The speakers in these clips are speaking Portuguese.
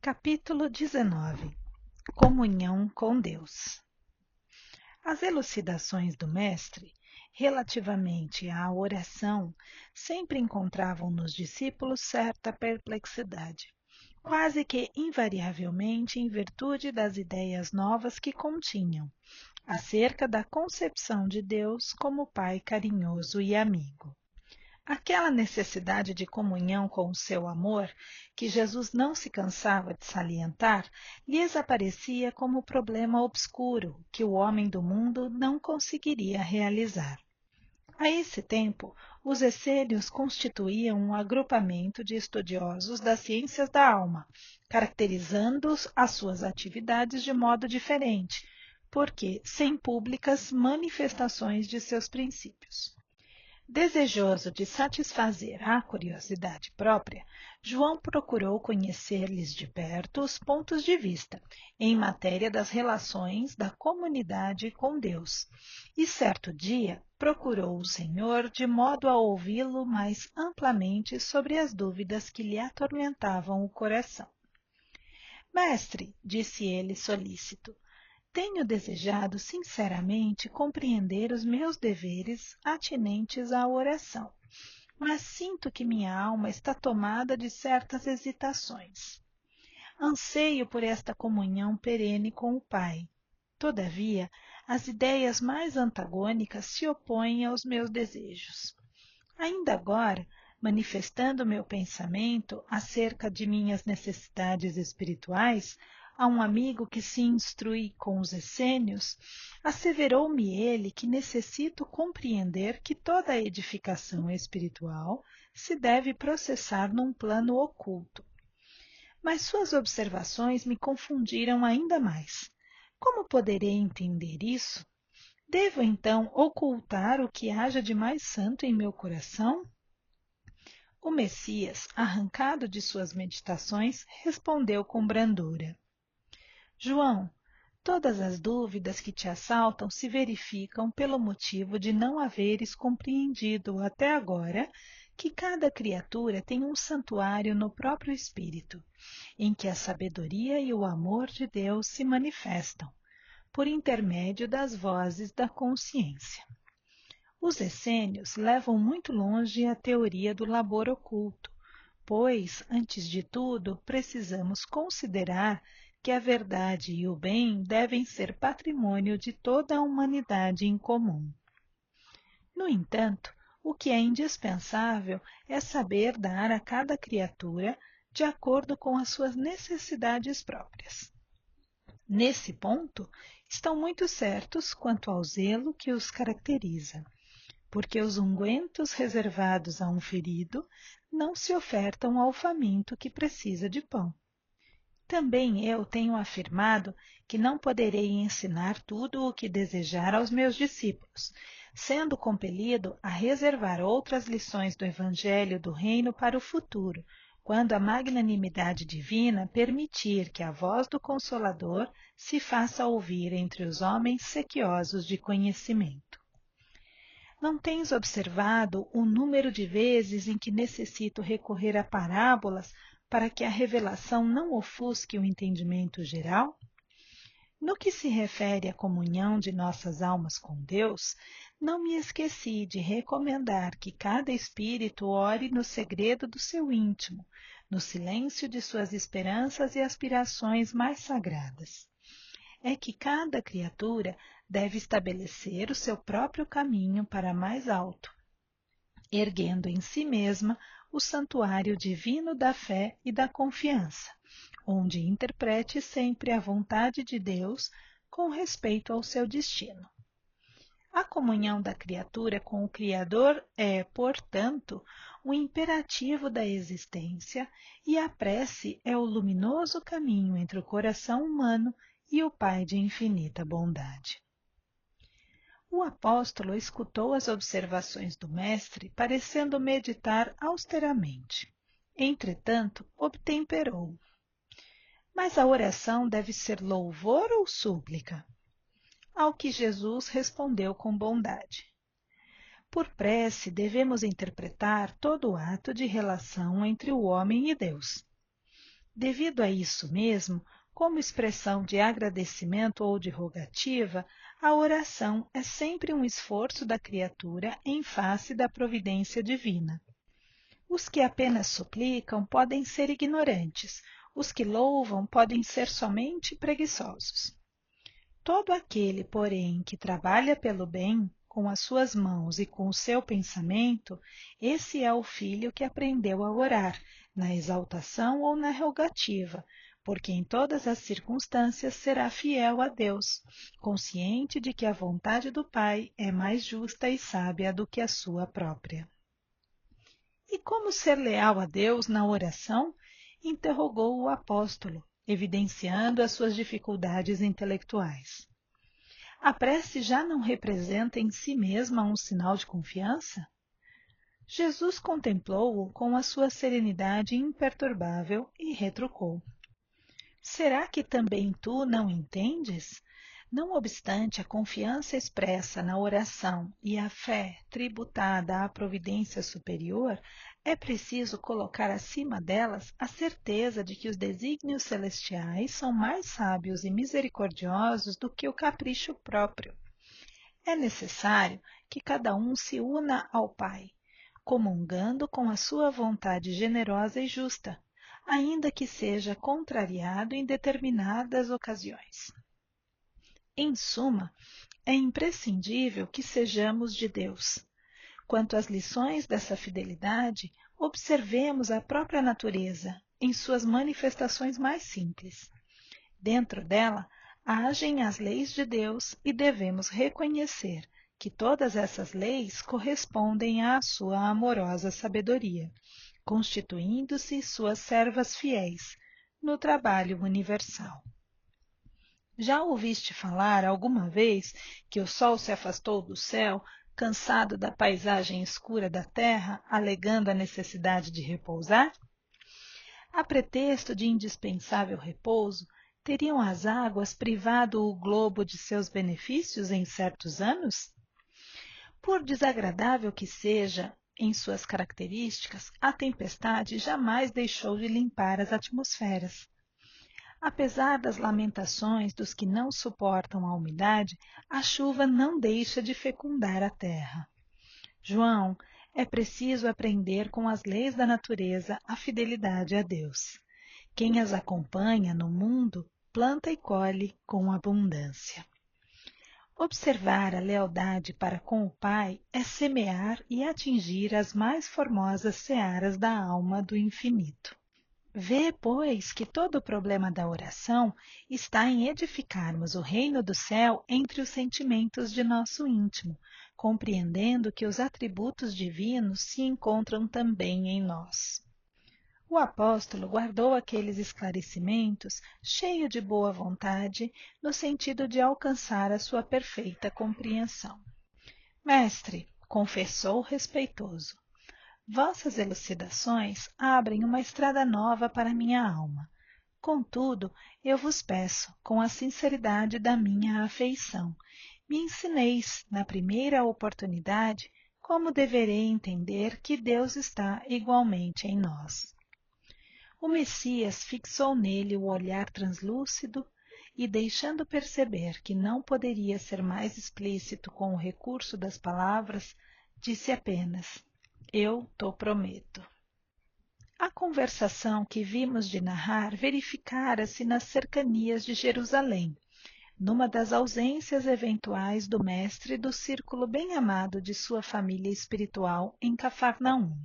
Capítulo 19. Comunhão com Deus. As elucidações do Mestre relativamente à oração sempre encontravam nos discípulos certa perplexidade, quase que invariavelmente em virtude das ideias novas que continham, acerca da concepção de Deus como Pai carinhoso e amigo. Aquela necessidade de comunhão com o seu amor, que Jesus não se cansava de salientar, lhes aparecia como problema obscuro que o homem do mundo não conseguiria realizar. A esse tempo, os essênios constituíam um agrupamento de estudiosos das ciências da alma, caracterizando as suas atividades de modo diferente, porque sem públicas manifestações de seus princípios. Desejoso de satisfazer a curiosidade própria, João procurou conhecer-lhes de perto os pontos de vista em matéria das relações da comunidade com Deus, e certo dia procurou o Senhor de modo a ouvi-lo mais amplamente sobre as dúvidas que lhe atormentavam o coração. Mestre, disse ele solícito, tenho desejado sinceramente compreender os meus deveres atinentes à oração, mas sinto que minha alma está tomada de certas hesitações. Anseio por esta comunhão perene com o Pai. Todavia, as ideias mais antagônicas se opõem aos meus desejos. Ainda agora, manifestando meu pensamento acerca de minhas necessidades espirituais, a um amigo que se instrui com os essênios, asseverou-me ele que necessito compreender que toda a edificação espiritual se deve processar num plano oculto. Mas suas observações me confundiram ainda mais. Como poderei entender isso? Devo então ocultar o que haja de mais santo em meu coração? O Messias, arrancado de suas meditações, respondeu com brandura. João, todas as dúvidas que te assaltam se verificam pelo motivo de não haveres compreendido até agora que cada criatura tem um santuário no próprio espírito, em que a sabedoria e o amor de Deus se manifestam, por intermédio das vozes da consciência. Os essênios levam muito longe a teoria do labor oculto, pois, antes de tudo, precisamos considerar que a verdade e o bem devem ser patrimônio de toda a humanidade em comum. No entanto, o que é indispensável é saber dar a cada criatura de acordo com as suas necessidades próprias. Nesse ponto, estão muito certos quanto ao zelo que os caracteriza, porque os ungüentos reservados a um ferido não se ofertam ao faminto que precisa de pão. Também eu tenho afirmado que não poderei ensinar tudo o que desejar aos meus discípulos, sendo compelido a reservar outras lições do Evangelho do Reino para o futuro, quando a magnanimidade divina permitir que a voz do Consolador se faça ouvir entre os homens sequiosos de conhecimento. Não tens observado o número de vezes em que necessito recorrer a parábolas para que a revelação não ofusque o entendimento geral? No que se refere à comunhão de nossas almas com Deus, não me esqueci de recomendar que cada espírito ore no segredo do seu íntimo, no silêncio de suas esperanças e aspirações mais sagradas. É que cada criatura deve estabelecer o seu próprio caminho para mais alto, erguendo em si mesma o santuário divino da fé e da confiança, onde interprete sempre a vontade de Deus com respeito ao seu destino. A comunhão da criatura com o Criador é, portanto, o imperativo da existência, e a prece é o luminoso caminho entre o coração humano e o Pai de infinita bondade. O apóstolo escutou as observações do mestre, parecendo meditar austeramente. Entretanto, obtemperou. Mas a oração deve ser louvor ou súplica? Ao que Jesus respondeu com bondade. Por prece, devemos interpretar todo o ato de relação entre o homem e Deus. Devido a isso mesmo, como expressão de agradecimento ou de rogativa, a oração é sempre um esforço da criatura em face da providência divina. Os que apenas suplicam podem ser ignorantes, os que louvam podem ser somente preguiçosos. Todo aquele, porém, que trabalha pelo bem, com as suas mãos e com o seu pensamento, esse é o filho que aprendeu a orar, na exaltação ou na rogativa, porque em todas as circunstâncias será fiel a Deus, consciente de que a vontade do Pai é mais justa e sábia do que a sua própria. E como ser leal a Deus na oração? Interrogou o apóstolo, evidenciando as suas dificuldades intelectuais. A prece já não representa em si mesma um sinal de confiança? Jesus contemplou-o com a sua serenidade imperturbável e retrucou: será que também tu não entendes? Não obstante a confiança expressa na oração e a fé tributada à providência superior, é preciso colocar acima delas a certeza de que os desígnios celestiais são mais sábios e misericordiosos do que o capricho próprio. É necessário que cada um se una ao Pai, comungando com a sua vontade generosa e justa, ainda que seja contrariado em determinadas ocasiões. Em suma, é imprescindível que sejamos de Deus. Quanto às lições dessa fidelidade, observemos a própria natureza em suas manifestações mais simples. Dentro dela, agem as leis de Deus e devemos reconhecer que todas essas leis correspondem à sua amorosa sabedoria, constituindo-se suas servas fiéis no trabalho universal. Já ouviste falar alguma vez que o sol se afastou do céu, cansado da paisagem escura da terra, alegando a necessidade de repousar? A pretexto de indispensável repouso, teriam as águas privado o globo de seus benefícios em certos anos? Por desagradável que seja em suas características, a tempestade jamais deixou de limpar as atmosferas. Apesar das lamentações dos que não suportam a umidade, a chuva não deixa de fecundar a terra. João, é preciso aprender com as leis da natureza a fidelidade a Deus. Quem as acompanha no mundo, planta e colhe com abundância. Observar a lealdade para com o Pai é semear e atingir as mais formosas searas da alma do infinito. Vê, pois, que todo o problema da oração está em edificarmos o reino do céu entre os sentimentos de nosso íntimo, compreendendo que os atributos divinos se encontram também em nós. O apóstolo guardou aqueles esclarecimentos cheio de boa vontade, no sentido de alcançar a sua perfeita compreensão. Mestre, confessou respeitoso, vossas elucidações abrem uma estrada nova para minha alma. Contudo, eu vos peço, com a sinceridade da minha afeição, me ensineis, na primeira oportunidade, como deverei entender que Deus está igualmente em nós. O Messias fixou nele o olhar translúcido e, deixando perceber que não poderia ser mais explícito com o recurso das palavras, disse apenas: eu te prometo. A conversação que vimos de narrar verificara-se nas cercanias de Jerusalém, numa das ausências eventuais do mestre do círculo bem-amado de sua família espiritual em Cafarnaum.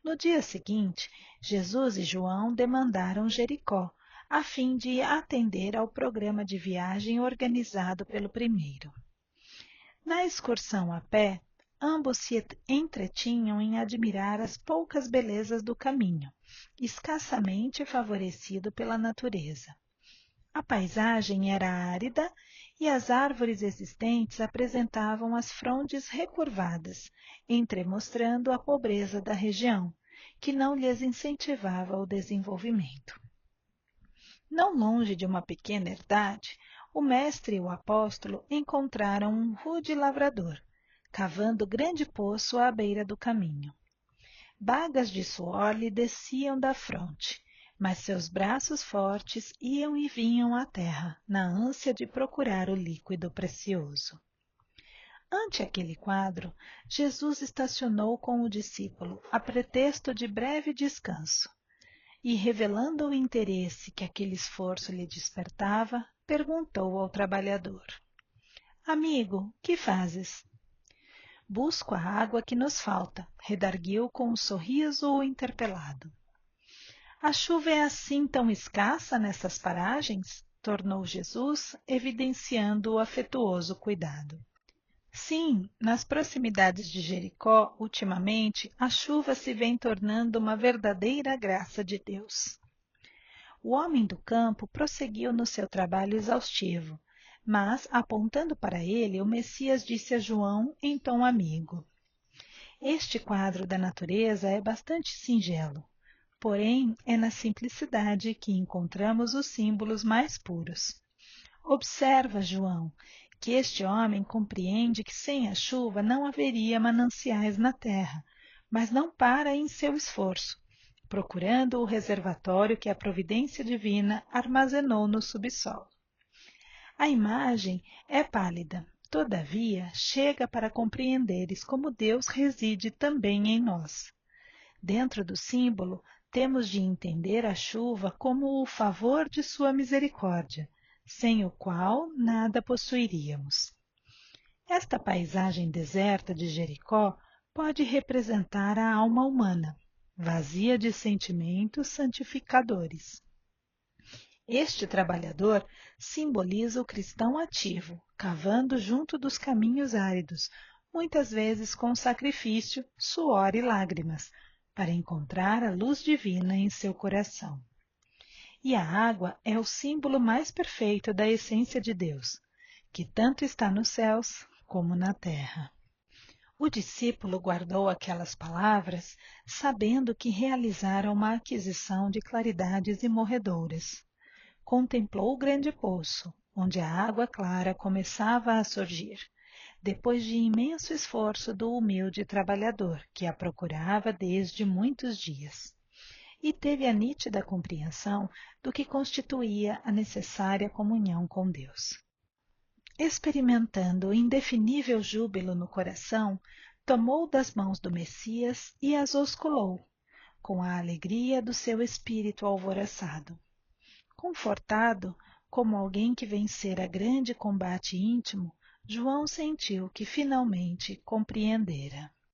No dia seguinte, Jesus e João demandaram Jericó, a fim de atender ao programa de viagem organizado pelo primeiro. Na excursão a pé, ambos se entretinham em admirar as poucas belezas do caminho, escassamente favorecido pela natureza. A paisagem era árida e as árvores existentes apresentavam as frondes recurvadas, entremostrando a pobreza da região, que não lhes incentivava o desenvolvimento. Não longe de uma pequena herdade, o mestre e o apóstolo encontraram um rude lavrador, cavando grande poço à beira do caminho. Bagas de suor lhe desciam da fronte, mas seus braços fortes iam e vinham à terra, na ânsia de procurar o líquido precioso. Ante aquele quadro, Jesus estacionou com o discípulo a pretexto de breve descanso e, revelando o interesse que aquele esforço lhe despertava, perguntou ao trabalhador: Amigo, que fazes? Busco a água que nos falta, redarguiu com um sorriso o interpelado. A chuva é assim tão escassa nessas paragens? Tornou Jesus, evidenciando o afetuoso cuidado. Sim, nas proximidades de Jericó, ultimamente, a chuva se vem tornando uma verdadeira graça de Deus. O homem do campo prosseguiu no seu trabalho exaustivo, mas, apontando para ele, o Messias disse a João em tom amigo: Este quadro da natureza é bastante singelo, porém é na simplicidade que encontramos os símbolos mais puros. Observa, João, que este homem compreende que sem a chuva não haveria mananciais na terra, mas não para em seu esforço, procurando o reservatório que a providência divina armazenou no subsolo. A imagem é pálida, todavia chega para compreenderes como Deus reside também em nós. Dentro do símbolo, temos de entender a chuva como o favor de sua misericórdia, sem o qual nada possuiríamos. Esta paisagem deserta de Jericó pode representar a alma humana, vazia de sentimentos santificadores. Este trabalhador simboliza o cristão ativo, cavando junto dos caminhos áridos, muitas vezes com sacrifício, suor e lágrimas, para encontrar a luz divina em seu coração. E a água é o símbolo mais perfeito da essência de Deus, que tanto está nos céus como na terra. O discípulo guardou aquelas palavras, sabendo que realizara uma aquisição de claridades imorredoras. Contemplou o grande poço, onde a água clara começava a surgir, depois de imenso esforço do humilde trabalhador, que a procurava desde muitos dias, e teve a nítida compreensão do que constituía a necessária comunhão com Deus. Experimentando indefinível júbilo no coração, tomou das mãos do Messias e as osculou, com a alegria do seu espírito alvoroçado. Confortado, como alguém que vencera grande combate íntimo, João sentiu que finalmente compreendera.